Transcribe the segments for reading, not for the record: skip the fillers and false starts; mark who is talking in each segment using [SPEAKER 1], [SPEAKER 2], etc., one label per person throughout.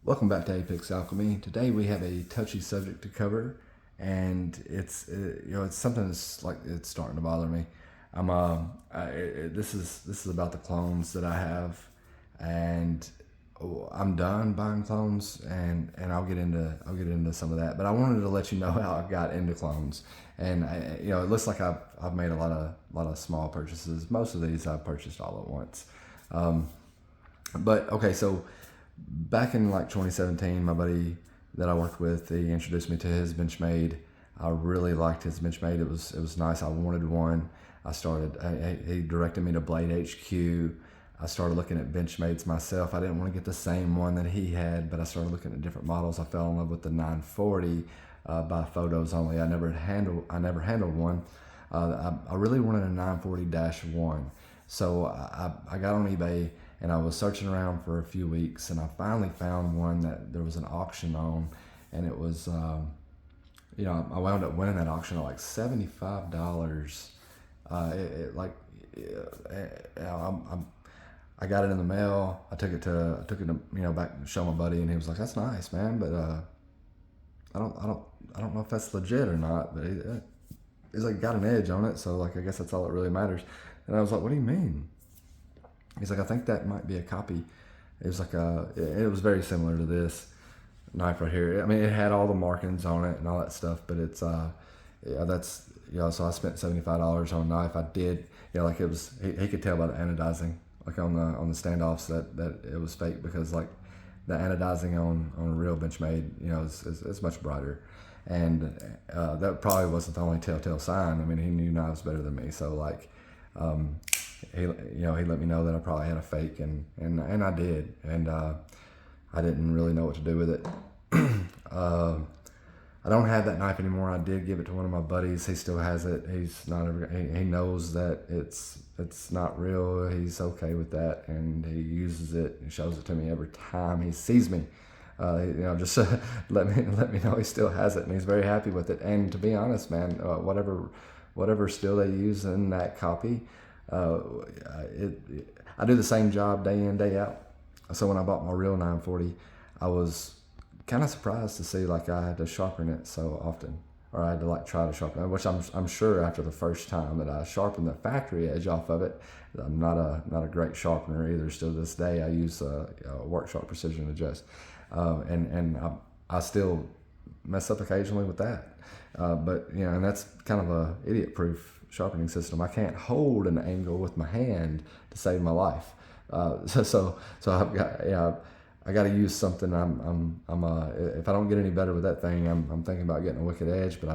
[SPEAKER 1] Welcome back to Apex Alchemy. Today we have a touchy subject to cover, and it's something that's like it's starting to bother me. This is about the clones that I have, and I'm done buying clones, and I'll get into some of that. But I wanted to let you know how I got into clones, and it looks like I've made a lot of small purchases. Most of these I've purchased all at once. But okay, so back in like 2017, my buddy that I worked with, he introduced me to his Benchmade. I really liked his Benchmade. It was nice. I wanted one. He directed me to Blade HQ. I started looking at Benchmades myself. I didn't want to get the same one that he had, but I started looking at different models. I fell in love with the 940 by Photos Only. I never handled one. I really wanted a 940-1. So I got on eBay and I was searching around for a few weeks, and I finally found one that there was an auction on, and it was, I wound up winning that auction at like $75. I got it in the mail. I took it to back to show my buddy, and he was like, "That's nice, man, but I don't know if that's legit or not." But he's like, got an edge on it, so like I guess that's all that really matters. And I was like, "What do you mean?" He's like, "I think that might be a copy." It was it was very similar to this knife right here. I mean, it had all the markings on it and all that stuff, but it's so I spent $75 on a knife. I did, like it was. He could tell by the anodizing, like on the standoffs that it was fake, because like the anodizing on a real Benchmade, is much brighter, and that probably wasn't the only telltale sign. I mean, he knew knives better than me, so like. He let me know that I probably had a fake, and I did, and I didn't really know what to do with it. I don't have that knife anymore. I did give it to one of my buddies. He still has it. He knows that it's not real. He's okay with that, and he uses it and shows it to me every time he sees me. Just let me know he still has it, and he's very happy with it. And to be honest, man, whatever still they use in that copy, I do the same job day in, day out. So when I bought my real 940, I was kind of surprised to see like I had to sharpen it so often, or I had to like try to sharpen it, which I'm sure after the first time that I sharpened the factory edge off of it, I'm not a great sharpener either. Still to this day, I use a Worksharp Precision Adjust, and I still mess up occasionally with that. But and that's kind of a idiot-proof sharpening system. I can't hold an angle with my hand to save my life. So I got to use something. If I don't get any better with that thing, I'm thinking about getting a Wicked Edge, but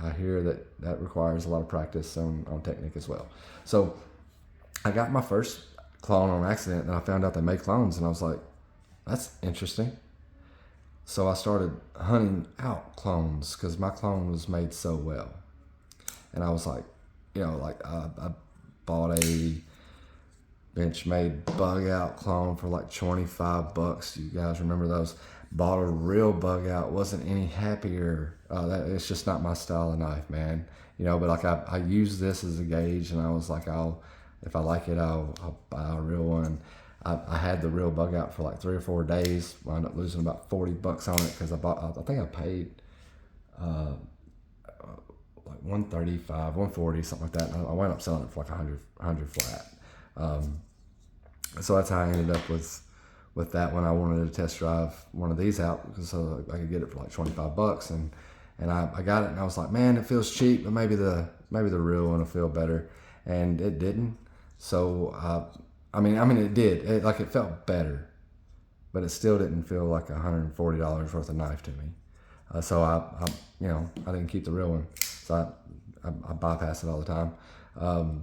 [SPEAKER 1] I hear that requires a lot of practice on technique as well. So I got my first clone on accident, and I found out they make clones, and I was like, that's interesting. So I started hunting out clones because my clone was made so well, and I was like, I bought a Benchmade bug out clone for like $25. You guys remember those? Bought a real bug out. Wasn't any happier. It's just not my style of knife, man. But like I use this as a gauge, and I was like, if I like it, I'll buy a real one. I had the real bug out for like 3 or 4 days. Wound up losing about $40 on it because I think I paid like 135, 140, something like that. And I wound up selling it for like 100 flat. So that's how I ended up with that one. I wanted to test drive one of these out so I could get it for like $25, and I got it, and I was like, man, it feels cheap, but maybe the real one will feel better, and it didn't. So I mean it did. It felt better, but it still didn't feel like $140 worth of knife to me. So I didn't keep the real one. So I bypass it all the time.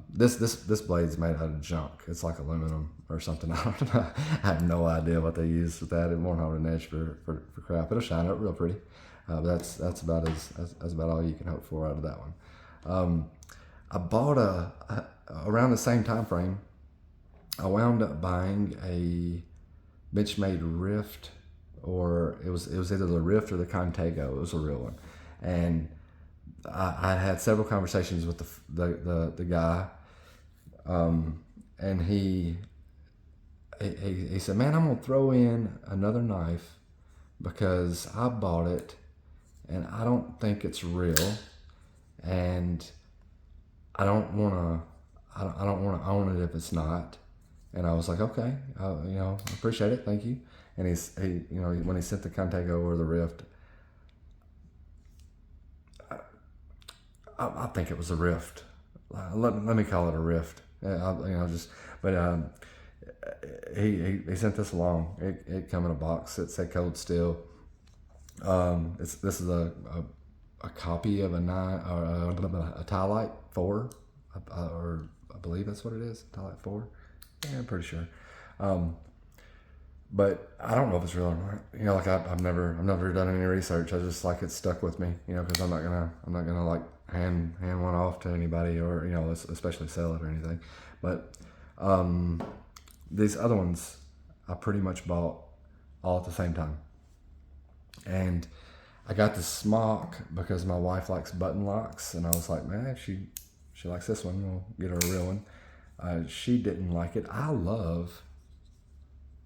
[SPEAKER 1] This blade's made out of junk. It's like aluminum or something. I don't know. I have no idea what they use with that. It won't hold an edge for crap. It'll shine up real pretty. But that's about as about all you can hope for out of that one. I bought around the same time frame. I wound up buying a Benchmade Rift, or it was either the Rift or the Contago. It was a real one, and I had several conversations with the guy, and he said, "Man, I'm gonna throw in another knife because I bought it and I don't think it's real, and I don't want to. I don't want to own it if it's not. And I was like, okay, I appreciate it, thank you. And when he sent the Contago or the Rift, I think it was a Rift. Let me call it a Rift. But he sent this along. It come in a box. It said Cold Steel. This is a copy of a Tylite 4, or I believe that's what it is. Tylite 4. Yeah, I'm pretty sure. But I don't know if it's real or not. Like I've never done any research. I just like it stuck with me. Because I'm not gonna like hand one off to anybody, or especially sell it or anything. But these other ones I pretty much bought all at the same time, and I got the smock because my wife likes button locks, and I was like, man, if she likes this one, we'll get her a real one. She didn't like it. I love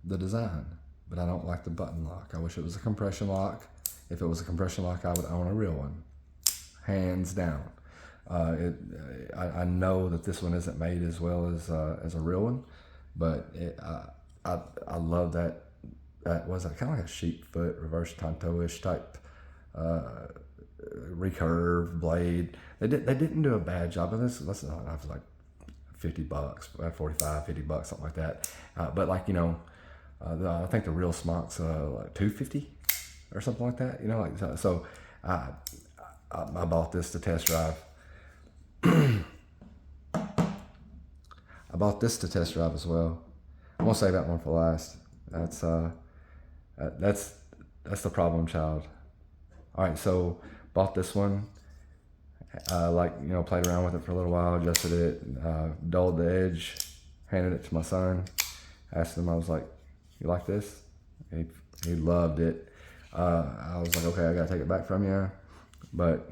[SPEAKER 1] the design, but I don't like the button lock. I wish it was a compression lock. If it was a compression lock, I would own a real one, hands down. I know that this one isn't made as well as a real one, but I love that. That was kind of like a sheep foot, reverse Tonto-ish type recurve blade. They didn't do a bad job of this. I was like $50, $45, $50, something like that. But like I think the real smock's like $250 or something like that. So I bought this to test drive. I bought this to test drive as well. I'm gonna save that one for last. That's the problem child. All right, so bought this one. Played around with it for a little while, adjusted it, dulled the edge, handed it to my son. Asked him, I was like, "You like this?" He loved it. I was like, "Okay, I gotta take it back from you." But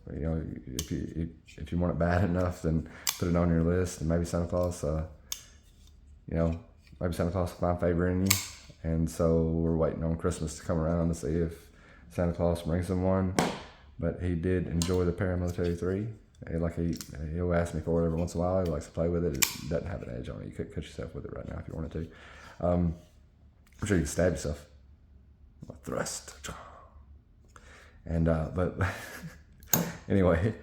[SPEAKER 1] if you want it bad enough, then put it on your list, and maybe Santa Claus, maybe Santa Claus will find favor in you. And so we're waiting on Christmas to come around to see if Santa Claus brings him one. But he did enjoy the Paramilitary 3. He'll ask me for it every once in a while. He likes to play with it. It doesn't have an edge on it. You could cut yourself with it right now if you wanted to. I'm sure you can stab yourself. Thrust. And but anyway,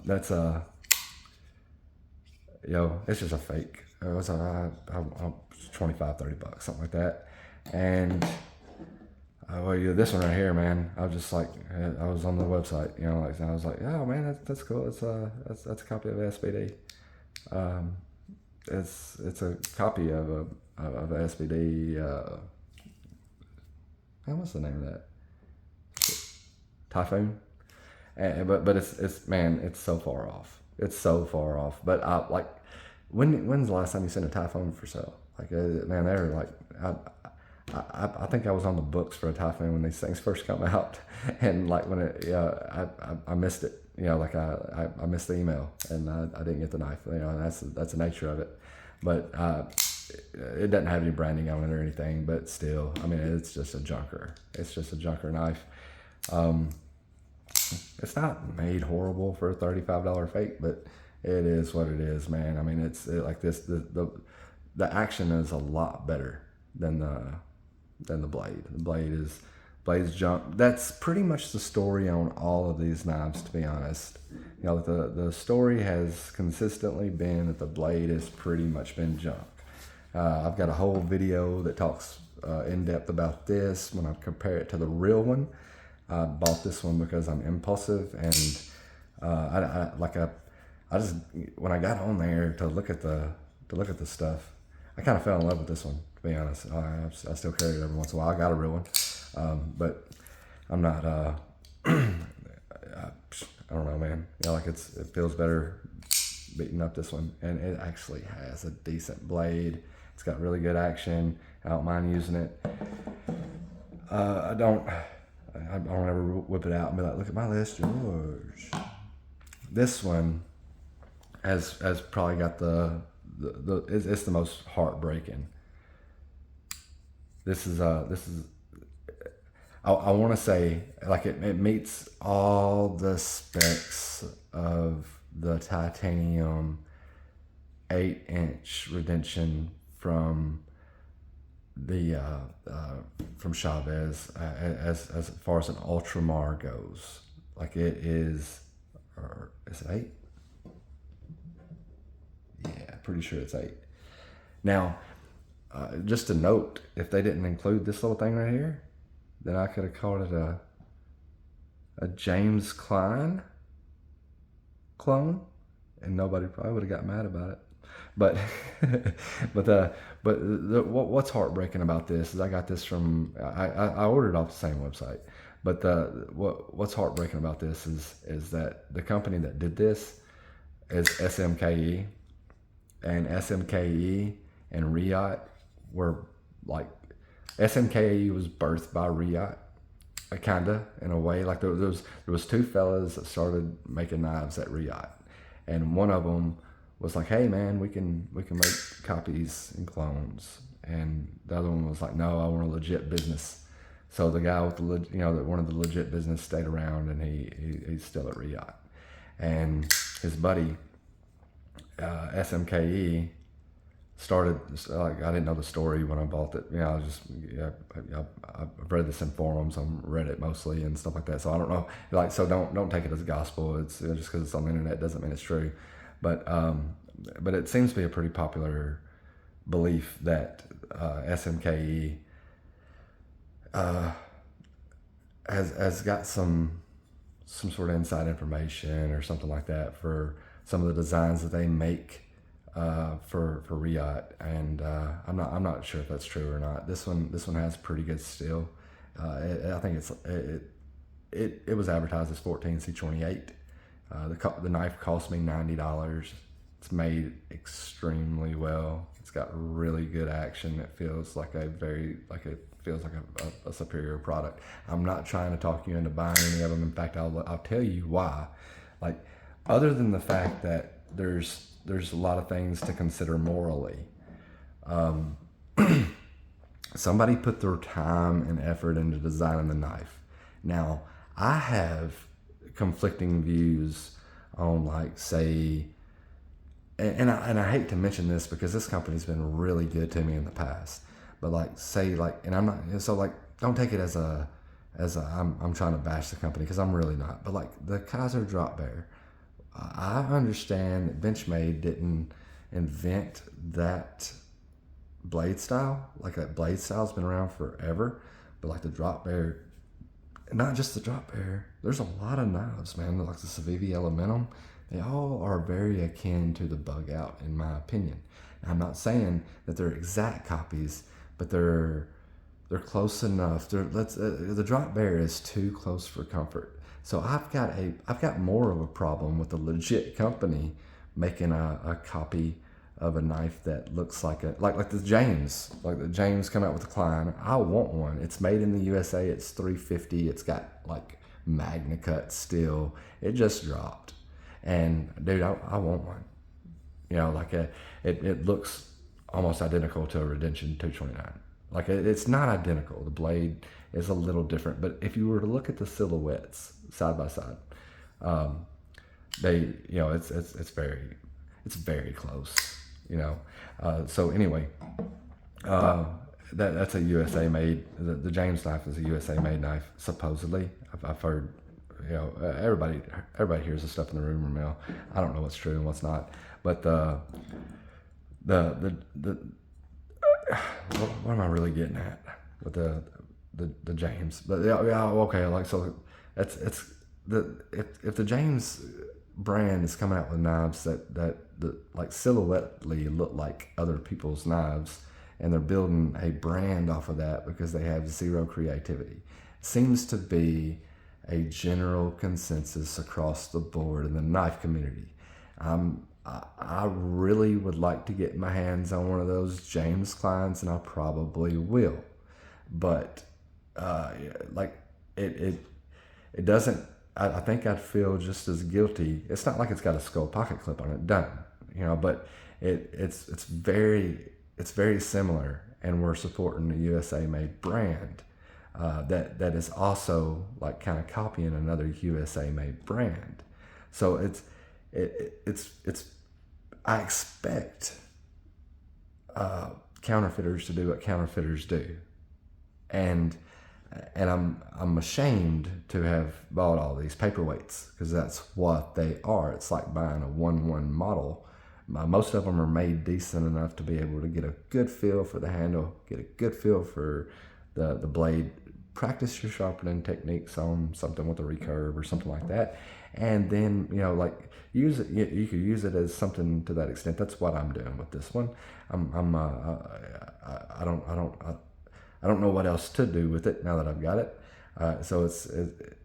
[SPEAKER 1] that's it's just a fake. It was $25, $30, something like that. And this one right here, man, I was just like, I was on the website, I was like, oh man, that's cool. It's that's a copy of SBD. It's a copy of a SBD. What's the name of that? Typhoon. But it's so far off. It's so far off. But when's the last time you seen a Typhoon for sale? Man, they're like, I think I was on the books for a Typhoon when these things first come out, and when I missed it. I missed the email, and I didn't get the knife. That's the nature of it. But it doesn't have any branding on it or anything. But still, it's just a junker. It's just a junker knife. It's not made horrible for a $35 fake, but it is what it is, man. Like this. The action is a lot better than the blade. The blade's junk. That's pretty much the story on all of these knives, to be honest. The story has consistently been that the blade has pretty much been junk. I've got a whole video that talks in depth about this when I compare it to the real one. I bought this one because I'm impulsive, and I just when I got on there to look at the stuff, I kind of fell in love with this one, to be honest. I still carry it every once in a while. I got a real one, but I'm not. I don't know, man. It feels better beating up this one, and it actually has a decent blade. It's got really good action. I don't mind using it. I don't ever whip it out and be like, look at my list, yours. This one has probably got it's the most heartbreaking. This is I want to say like it meets all the specs of the titanium 8-inch Redemption from the from Chavez as far as an Ultramar goes. Like it is, or is it 8? Yeah, pretty sure it's 8. Now, just a note, if they didn't include this little thing right here, then I could have called it a James Klein clone, and nobody probably would have got mad about it. But what's heartbreaking about this is I got this from I ordered it off the same website. But what's heartbreaking about this is that the company that did this is SMKE, and SMKE and Riot were like, SMKE was birthed by Riot, kinda in a way. Like there was two fellas that started making knives at Riot, and one of them was like, "Hey man, we can make copies and clones," and the other one was like, "No, I want a legit business." So the guy with the that wanted the legit business stayed around, and he's still at Riot, and his buddy SMKE started, like, I didn't know the story when I bought it. I've read this in forums on Reddit mostly and stuff like that. So I don't know, like, so don't take it as gospel. It's just because it's on the internet doesn't mean it's true. But it seems to be a pretty popular belief that SMKE has got some sort of inside information or something like that for some of the designs that they make for Riot, and I'm not sure if that's true or not. This one has pretty good steel. I think it was advertised as 14C28. The knife cost me $90. It's made extremely well. It's got really good action. It feels like a superior product. I'm not trying to talk you into buying any of them. In fact, I'll tell you why. Like, other than the fact that there's a lot of things to consider morally. Somebody put their time and effort into designing the knife. Now, I have conflicting views on, like, say, and I hate to mention this because this company's been really good to me in the past, but like, say, like, and I'm not, so like, don't take it as I'm trying to bash the company, because I'm really not. But like the Kizer Drop Bear, I understand that Benchmade didn't invent that blade style. Like, that blade style's been around forever, but like the Drop Bear, not just the Drop Bear, there's a lot of knives, man, like the Civivi Elementum. They all are very akin to the Bug Out, in my opinion. Now, I'm not saying that they're exact copies, but they're close enough. The Drop Bear is too close for comfort. So I've got more of a problem with a legit company making a copy of a knife that looks like the James, like the James come out with the Klein. I want one. It's made in the USA. It's $350. It's got like Magna Cut steel. It just dropped, and dude, I want one. Like it looks almost identical to a Redemption 229. Like, it's not identical. The blade is a little different, but if you were to look at the silhouettes side by side, they, it's very close. So anyway, that's a USA made. The James knife is a USA made knife, supposedly. I've heard, everybody hears the stuff in the rumor mill. I don't know what's true and what's not, but what am I really getting at with the James? But yeah, okay. Like, so if the James brand is coming out with knives that like silhouettely look like other people's knives, and they're building a brand off of that because they have zero creativity, seems to be a general consensus across the board in the knife community. I really would like to get my hands on one of those James Kleins, and I probably will. But like, it doesn't. I think I'd feel just as guilty. It's not like it's got a skull pocket clip on it, done. But it's very similar, and we're supporting the USA made brand. that is also like kind of copying another USA made brand. So it's I expect counterfeiters to do what counterfeiters do, and I'm ashamed to have bought all these paperweights, because that's what they are. It's like buying a 1/1 model. Most of them are made decent enough to be able to get a good feel for the handle, get a good feel for the blade. Practice your sharpening techniques on something with a recurve or something like that, and then like use it. You could use it as something to that extent. That's what I'm doing with this one. I don't know what else to do with it now that I've got it. So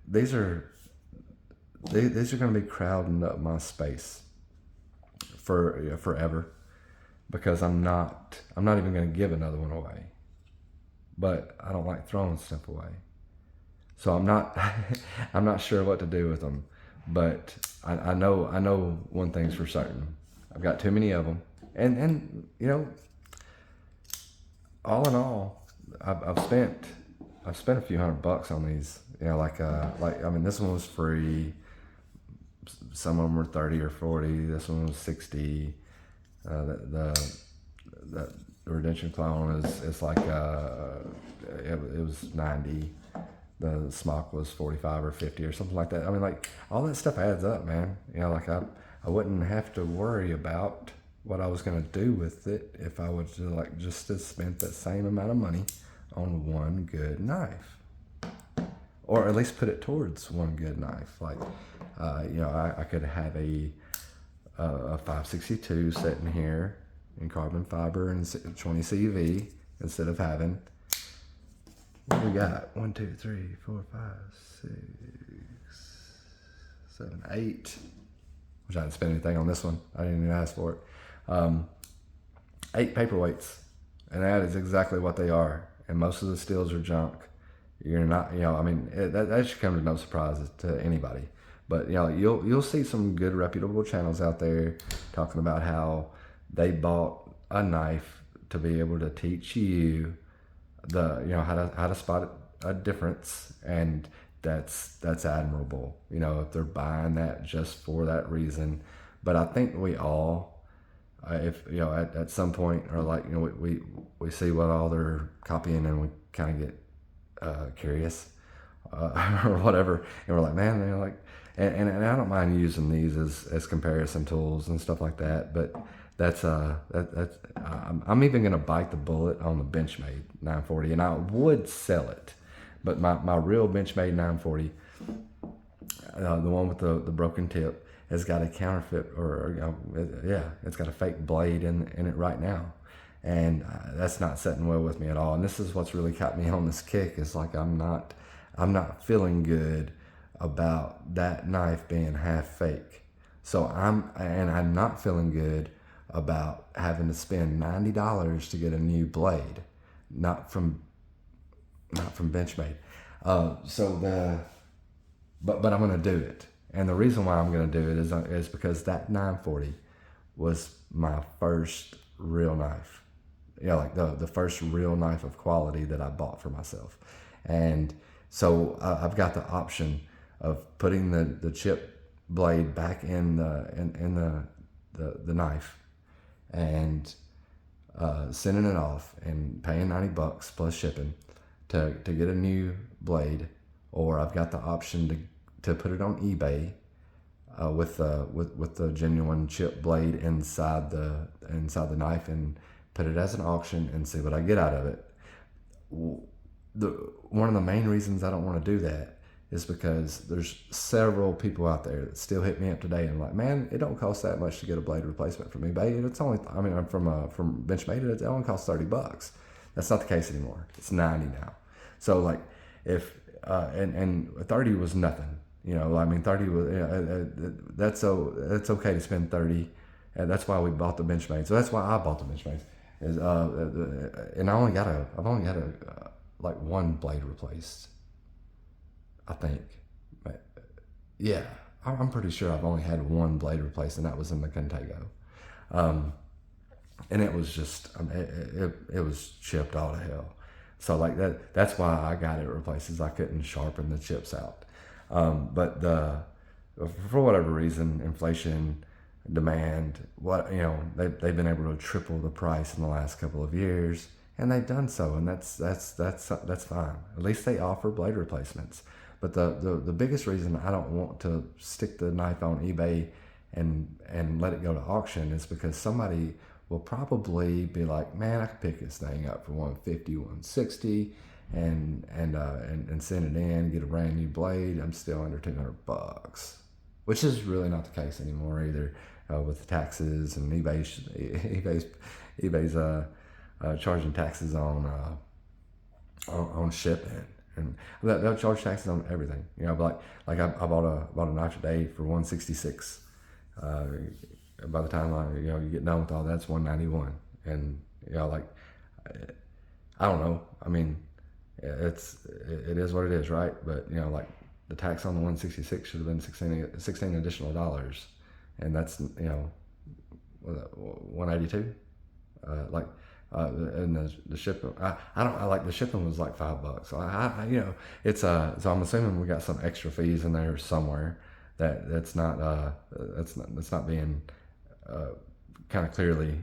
[SPEAKER 1] these are going to be crowding up my space for forever, because I'm not even going to give another one away. But I don't like throwing stuff away, so I'm not sure what to do with them. But I know one thing's for certain: I've got too many of them, and all in all, I've spent a few $100 on these. This one was free. Some of them were 30 or 40. This one was 60. The Redemption clone is like it was 90. The smock was 45 or 50 or something like that. I mean, like, all that stuff adds up, man. I wouldn't have to worry about what I was going to do with it if I would just have spent that same amount of money on one good knife, or at least put it towards one good knife. I could have a 562 sitting here in carbon fiber and 20 CV, instead of having, what we got? 1, 2, 3, 4, 5, 6, 7, 8. Which I didn't spend anything on this one. I didn't even ask for it. 8 paperweights, and that is exactly what they are. And most of the steels are junk. You're not, that should come to no surprise to anybody. But you'll see some good reputable channels out there talking about how they bought a knife to be able to teach you how to spot a difference, and that's admirable. If they're buying that just for that reason. But I think we all, if at some point, or we see what all they're copying, and we kind of get curious or whatever, and we're like, man, and I don't mind using these as comparison tools and stuff like that, but that's I'm even gonna bite the bullet on the Benchmade 940, and I would sell it, but my real Benchmade 940, the one with the broken tip, has got a counterfeit, it's got a fake blade in it right now, and that's not sitting well with me at all. And this is what's really kept me on this kick, is like I'm not feeling good about that knife being half fake. So I'm not feeling good about having to spend $90 to get a new blade, not from Benchmade. But I'm gonna do it, and the reason why I'm gonna do it is because that 940 was my first real knife. The first real knife of quality that I bought for myself, and so I've got the option of putting the chip blade back in the knife, and sending it off and paying $90 plus shipping to get a new blade, or I've got the option to put it on eBay with the genuine chip blade inside the knife, and put it as an auction and see what I get out of it. One of the main reasons I don't want to do that is because there's several people out there that still hit me up today and like, man, it don't cost that much to get a blade replacement from eBay, and it's only, I'm from Benchmade, it only costs $30. That's not the case anymore. It's 90 now. So if and 30 was nothing, 30 was, that's okay to spend 30, and that's why we bought the Benchmade. So that's why I bought the Benchmade. And I've only got one blade replaced, I think. But yeah, I'm pretty sure I've only had one blade replaced, and that was in the Contago. And it was just, it was chipped all to hell. So like that's why I got it replaced, is I couldn't sharpen the chips out. But for whatever reason, inflation, demand, they've been able to triple the price in the last couple of years, and they've done so, and that's fine. At least they offer blade replacements. But the biggest reason I don't want to stick the knife on eBay and let it go to auction is because somebody will probably be like, man, I could pick this thing up for 150, 160, and send it in, get a brand new blade. I'm still under $200, which is really not the case anymore either, with the taxes and eBay's charging taxes on shipping, and they'll charge taxes on everything. But like I bought a knife today for 166. By the time you get done with all that, it's 191, and I don't know. I mean, it is what it is, right? But like the tax on the 166 should have been 16 additional dollars, and that's 182. And the shipping, I like the shipping was like $5. So it's so I'm assuming we got some extra fees in there somewhere that's not being kind of clearly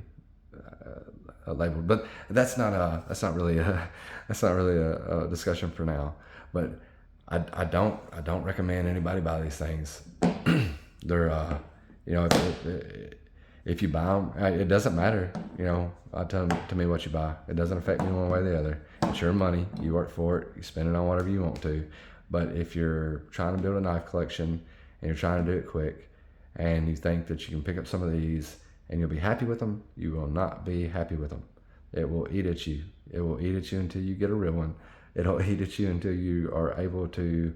[SPEAKER 1] labeled. But that's not really a discussion for now. But I don't recommend anybody buy these things. They're if you buy them, it doesn't matter. I tell them, to me, what you buy, it doesn't affect me one way or the other. It's your money. You work for it. You spend it on whatever you want to. But if you're trying to build a knife collection and you're trying to do it quick, and you think that you can pick up some of these and you'll be happy with them, you will not be happy with them. It will eat at you. It will eat at you until you get a real one. It'll eat at you until you are able to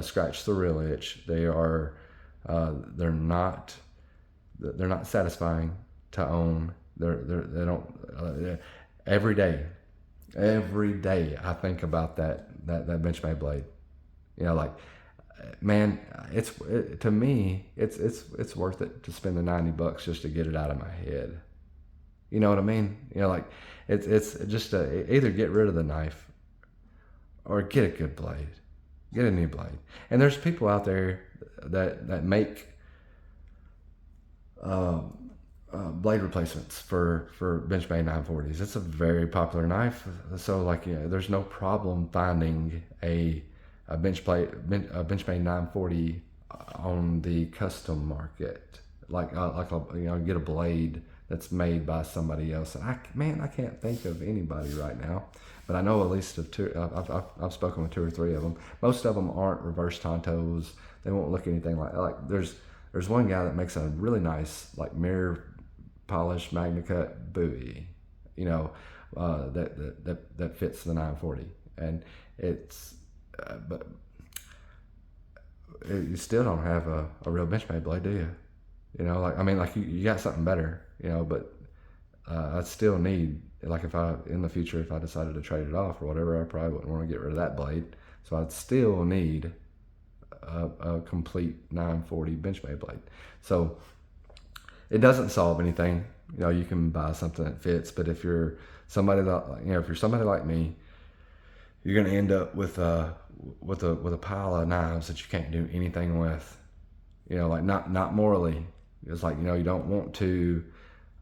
[SPEAKER 1] scratch the real itch. They're not satisfying to own. They don't. Every day I think about that Benchmade blade. Man, to me, it's worth it to spend the $90 just to get it out of my head. You know what I mean? It's just either get rid of the knife or get a good blade, get a new blade. And there's people out there that make blade replacements for Benchmade 940s. It's a very popular knife, so there's no problem finding a Benchmade 940 on the custom market, get a blade that's made by somebody else. And I can't think of anybody right now, but I know at least of two. I've spoken with 2 or 3 of them. Most of them aren't reverse Tontos. They won't look anything like there's one guy that makes a really nice mirror polished MagnaCut buoy, that fits the 940, and it's but you still don't have a real Benchmade blade, do you? You got something better, but I'd still need, if I in the future, if I decided to trade it off or whatever, I probably wouldn't want to get rid of that blade, so I'd still need a complete 940 Benchmade blade. So it doesn't solve anything. You can buy something that fits, but if you're somebody like me, you're going to end up with a pile of knives that you can't do anything with. Not morally. It's you don't want to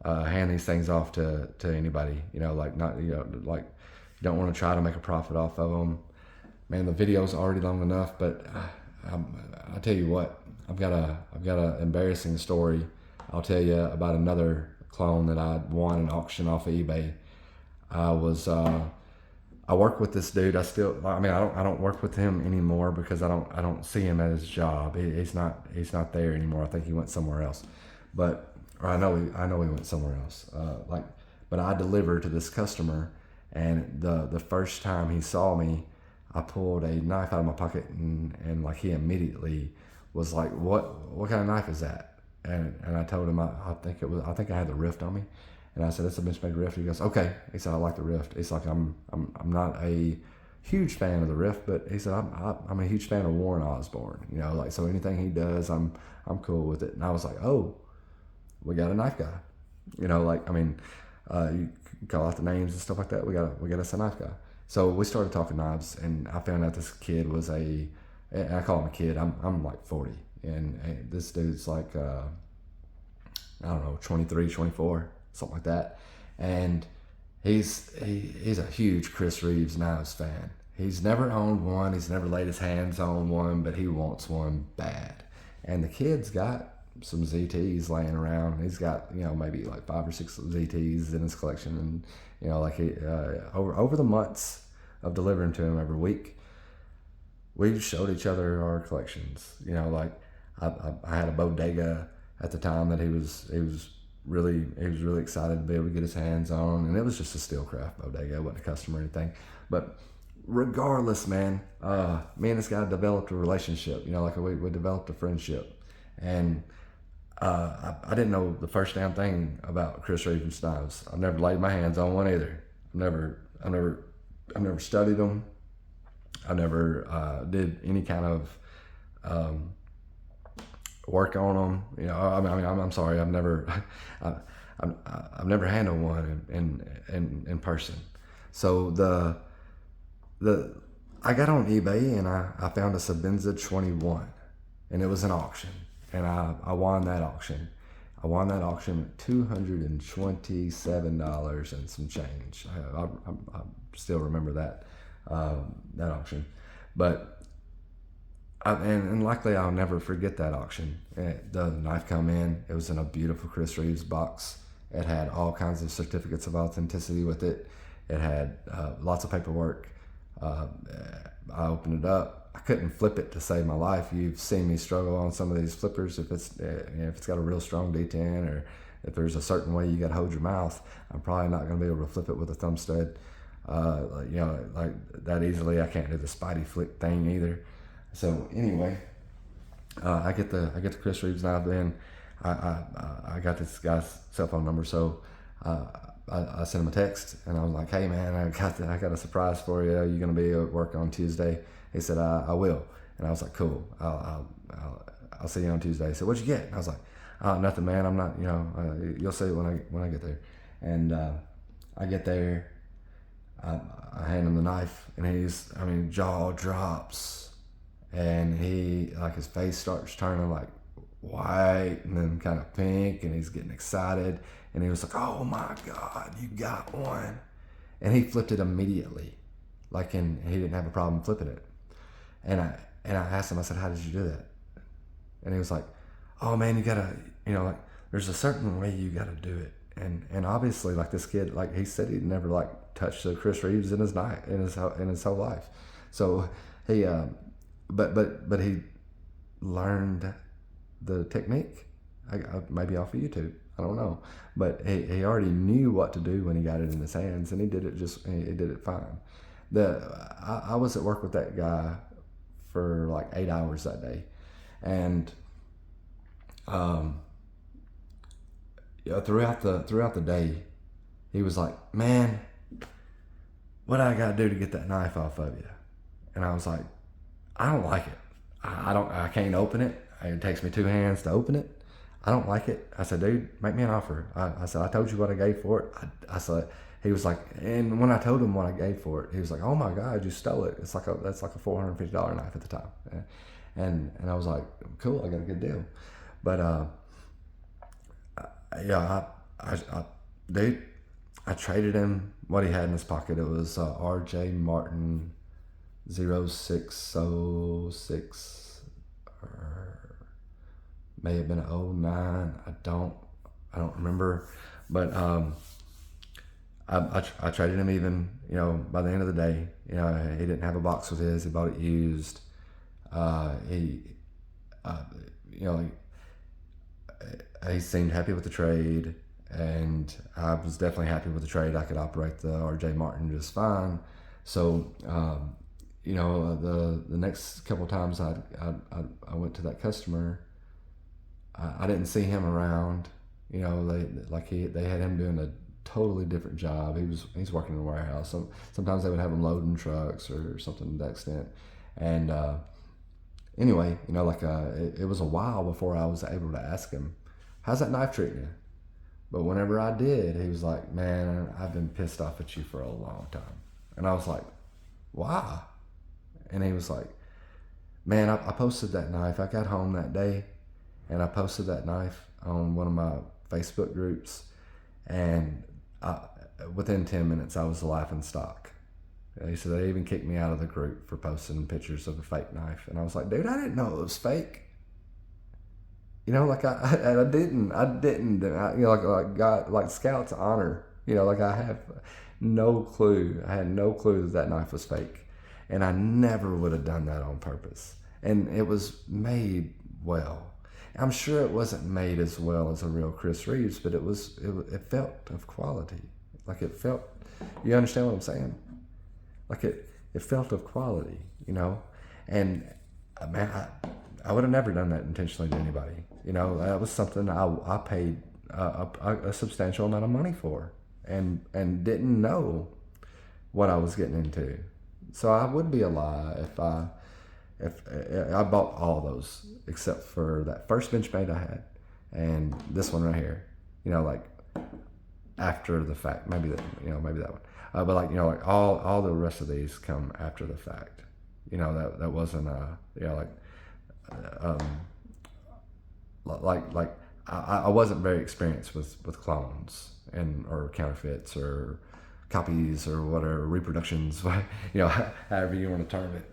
[SPEAKER 1] hand these things off to anybody. You don't want to try to make a profit off of them. Man, the video's already long enough, but I'll tell you what, I've got a embarrassing story. I'll tell you about another clone that I won an auction off of eBay. I work with this dude. I don't work with him anymore because I don't see him at his job. He's not there anymore. I think he went somewhere else. I know he went somewhere else. But I delivered to this customer, and the first time he saw me, I pulled a knife out of my pocket, and he immediately was like, "What kind of knife is that?" And I told him I think I had the Rift on me, and I said, "It's a Benchmade Rift." He goes, "Okay." He said, "I like the Rift." He's like, "I'm not a huge fan of the Rift, but," he said, I'm a huge fan of Warren Osborne. So anything he does, I'm cool with it." And I was like, "Oh, we got a knife guy." You call out the names and stuff like that. We got us a knife guy. So we started talking knives, and I found out this kid was and I call him a kid. I'm like 40, and this dude's like I don't know, 23, 24, something like that, and he's a huge Chris Reeves knives fan. He's never owned one. He's never laid his hands on one, but he wants one bad. And the kid's got some ZTs laying around. He's got, you know, maybe like 5 or 6 ZTs in his collection, and you know, like over the months of delivering to him every week, we showed each other our collections. You know, like I had a Bodega at the time that he was really excited to be able to get his hands on, and it was just a Steelcraft Bodega. It wasn't a custom or anything, but regardless, man, me and this guy developed a relationship. You know, like we developed a friendship, and I didn't know the first damn thing about Chris Reeves knives. I've never laid my hands on one either. I've never studied them. I never did any kind of work on them. You know, I'm sorry. I've never handled one in person. So I got on eBay and I found a Sebenza 21, and it was an auction, and I won that auction. I won that auction at $227 and some change. I still remember that auction, but and likely I'll never forget that auction. The knife come in. It was in a beautiful Chris Reeves box. It had all kinds of certificates of authenticity with it. It had lots of paperwork. I opened it up. I couldn't flip it to save my life. You've seen me struggle on some of these flippers. If it's got a real strong D10, or if there's a certain way you got to hold your mouth, I'm probably not going to be able to flip it with a thumb stud, you know, like that easily. I can't do the Spidey flick thing either. So anyway, I get the Chris Reeves knife in. I got this guy's cell phone number, so I sent him a text, and I was like, "Hey man, I got a surprise for you. Are you gonna be at work on Tuesday?" He said, "I will," and I was like, "Cool. I'll see you on Tuesday." He said, "What'd you get?" And I was like, "Nothing, man. I'm not. You know, you'll see when I get there." And I get there. I hand him the knife, and jaw drops, and his face starts turning like white and then kind of pink, and he's getting excited, and he was like, "Oh my God, you got one!" And he flipped it immediately, and he didn't have a problem flipping it. And I asked him, I said, "How did you do that?" And he was like, "Oh man, you gotta, there's a certain way you gotta do it." And obviously, like, this kid, like, he said he'd never like touched the Chris Reeves in his whole life. So he but he learned the technique, maybe off of YouTube. I don't know, but he already knew what to do when he got it in his hands, and he did it fine. I was at work with that guy for like 8 hours that day, and throughout the day, he was like, "Man, what I got to do to get that knife off of you?" And I was like, "I don't like it. I can't open it. It takes me 2 hands to open it. I don't like it." I said, "Dude, make me an offer." I said, "I told you what I gave for it." I said, he was like, and when I told him what I gave for it, he was like, "Oh my God, you stole it. That's like a $450 knife at the time." And I was like, "Cool, I got a good deal." But I traded him what he had in his pocket. It was RJ Martin 0606, or may have been an 09. I don't remember, but I traded him even. By the end of the day, he didn't have a box with his. He bought it used. He seemed happy with the trade, and I was definitely happy with the trade. I could operate the RJ Martin just fine. So, the next couple of times I went to that customer, I didn't see him around. They had him doing a totally different job. He's working in a warehouse. So sometimes they would have him loading trucks or something to that extent. And anyway, it was a while before I was able to ask him, "How's that knife treating you?" But whenever I did, he was like, "Man, I've been pissed off at you for a long time." And I was like, why? And he was like, man, I posted that knife. I got home that day and I posted that knife on one of my Facebook groups, and within 10 minutes I was the laughing stock. He said they even kicked me out of the group for posting pictures of a fake knife. And I was like, dude, I didn't know it was fake. You know, like I didn't, you know, like Scout's honor, you know, like I have no clue. I had no clue that knife was fake. And I never would have done that on purpose. And it was made well. I'm sure it wasn't made as well as a real Chris Reeves, but it felt of quality. Like it felt, you understand what I'm saying? Like it felt of quality, you know? And man, I would have never done that intentionally to anybody. You know, that was something I paid a substantial amount of money for, and didn't know what I was getting into. So I would be a lie if I bought all those except for that first Benchmade I had and this one right here. You know, like after the fact, maybe that one. But like, you know, like all the rest of these come after the fact. You know, that wasn't you know, like I wasn't very experienced with clones or counterfeits or copies or whatever, reproductions, you know, however you want to term it.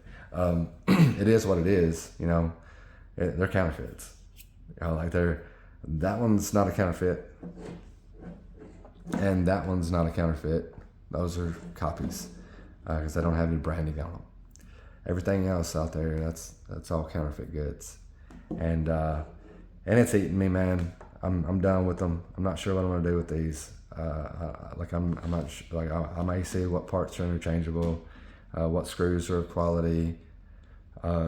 [SPEAKER 1] It is what it is, you know. They're counterfeits. You know, like that one's not a counterfeit, and that one's not a counterfeit. Those are copies because they don't have any branding on them. Everything else out there, that's all counterfeit goods, and it's eating me, man. I'm done with them. I'm not sure what I'm gonna do with these. I'm not like I may see what parts are interchangeable, what screws are of quality,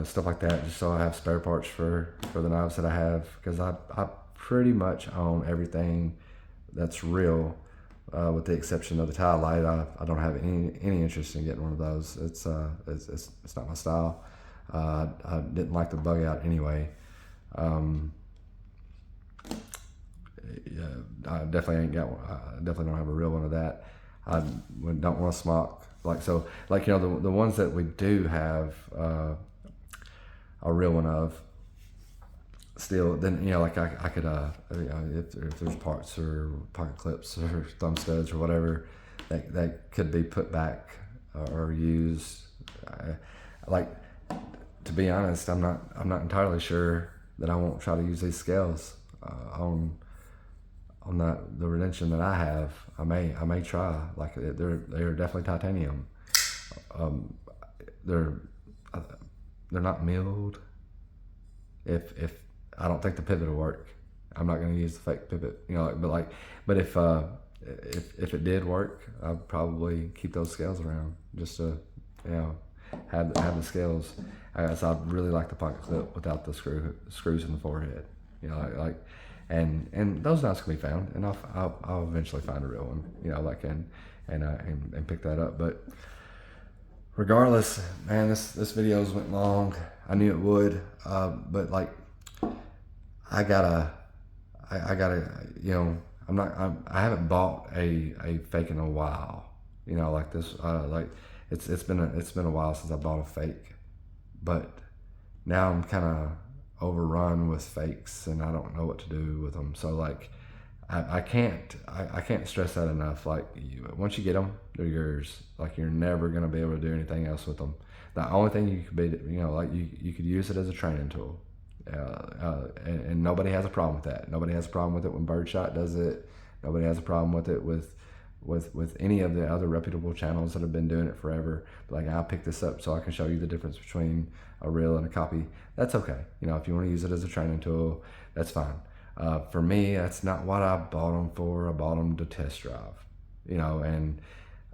[SPEAKER 1] stuff like that, just so I have spare parts for the knives that I have, because I pretty much own everything that's real, with the exception of the Tile Light. I don't have any interest in getting one of those. It's not my style. I didn't like the bug out anyway. I definitely ain't got one. I definitely don't have a real one of that. I don't want to smock you know, the ones that we do have a real one of still. Then, you know, like I could you know, if there's parts or pocket clips or thumb studs or whatever that could be put back or used. Like, to be honest, I'm not entirely sure that I won't try to use these scales on the Redemption that I have. I may try. Like, they're definitely titanium. They're not milled. If I don't think the pivot will work, I'm not going to use the fake pivot. You know, but if it did work, I'd probably keep those scales around just to, you know, have the scales. I guess I'd really like the pocket clip without the screws in the forehead. You know, and those knives can be found, and I'll eventually find a real one. You know, like and pick that up. But regardless, man, this video's went long. I knew it would, but like I gotta, you know, I haven't bought a fake in a while. You know, like this, like it's been a while since I bought a fake, but now I'm kind of overrun with fakes and I don't know what to do with them. So like, I can't stress that enough. Like, once you get them, they're yours. Like, you're never gonna be able to do anything else with them. The only thing you could be, you know, like you could use it as a training tool, and nobody has a problem with that. Nobody has a problem with it when Birdshot does it. Nobody has a problem with it with any of the other reputable channels that have been doing it forever. But like, I'll pick this up so I can show you the difference between a real and a copy. That's okay. You know, if you want to use it as a training tool, that's fine. For me, that's not what I bought them for. I bought them to test drive, you know, and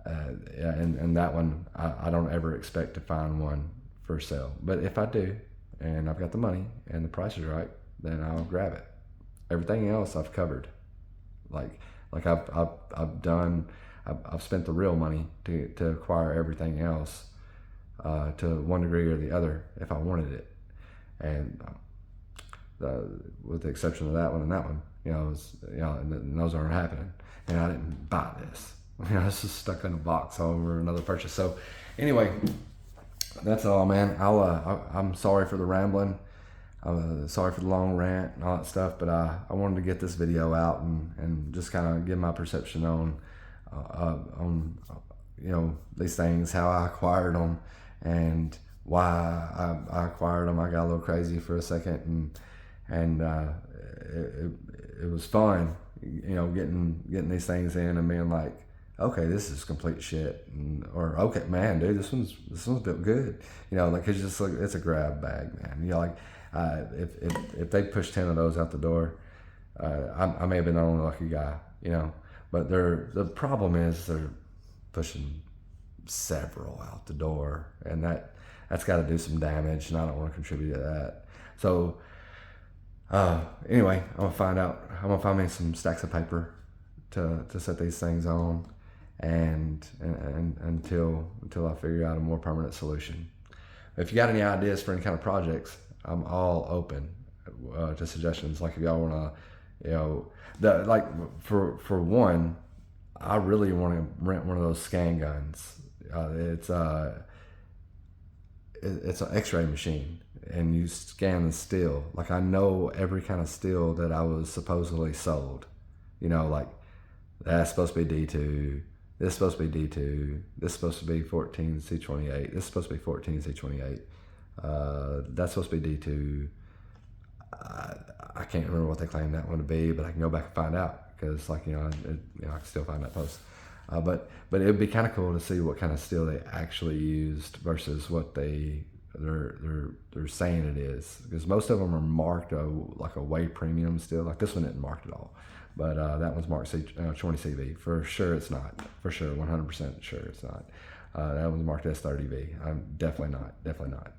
[SPEAKER 1] that one, I don't ever expect to find one for sale. But if I do, and I've got the money and the price is right, then I'll grab it. Everything else I've covered. Like I've spent the real money to acquire everything else, to one degree or the other, if I wanted it. And with the exception of that one and that one, you know, and those aren't happening. And I didn't buy this. You know, this is stuck in a box over another purchase. So anyway, that's all, man. I'm sorry for the rambling. Sorry for the long rant and all that stuff, but I wanted to get this video out and just kind of give my perception on these things, how I acquired them, and why I acquired them. I got a little crazy for a second, and it was fun, getting these things in and being like, okay, this is complete shit, or okay, man, dude, this one's built good, like it's just like it's a grab bag, man. Like if they push 10 of those out the door, I may have been the only lucky guy, but the problem is they're pushing several out the door, and that's got to do some damage, and I don't want to contribute to that. So anyway, I'm gonna find me some stacks of paper to set these things on, and until I figure out a more permanent solution. If you got any ideas for any kind of projects, I'm all open to suggestions. Like if y'all want to, for one, I really want to rent one of those scan guns. It's an X-ray machine, and you scan the steel. Like I know every kind of steel that I was supposedly sold. Like that's supposed to be D2. This is supposed to be D2. This is supposed to be 14C28. This is supposed to be 14C28. That's supposed to be D2. I can't remember what they claim that one to be, but I can go back and find out, because I can still find that post. But it would be kind of cool to see what kind of steel they actually used versus what they're saying it is, because most of them are marked like a way premium steel. Like this one isn't marked at all, but that one's marked 20CV. For sure it's not. For sure, 100% sure it's not. That one's marked S30V. I'm definitely not.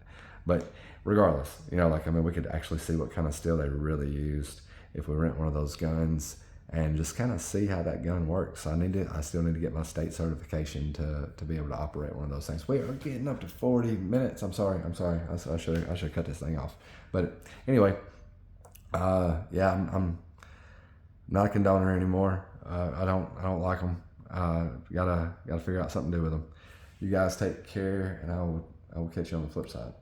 [SPEAKER 1] But regardless, we could actually see what kind of steel they really used if we rent one of those guns, and just kind of see how that gun works. I still need to get my state certification to be able to operate one of those things. We are getting up to 40 minutes. I'm sorry. I should cut this thing off. But anyway, I'm not a condoner anymore. I don't like them. Gotta figure out something to do with them. You guys take care, and I will catch you on the flip side.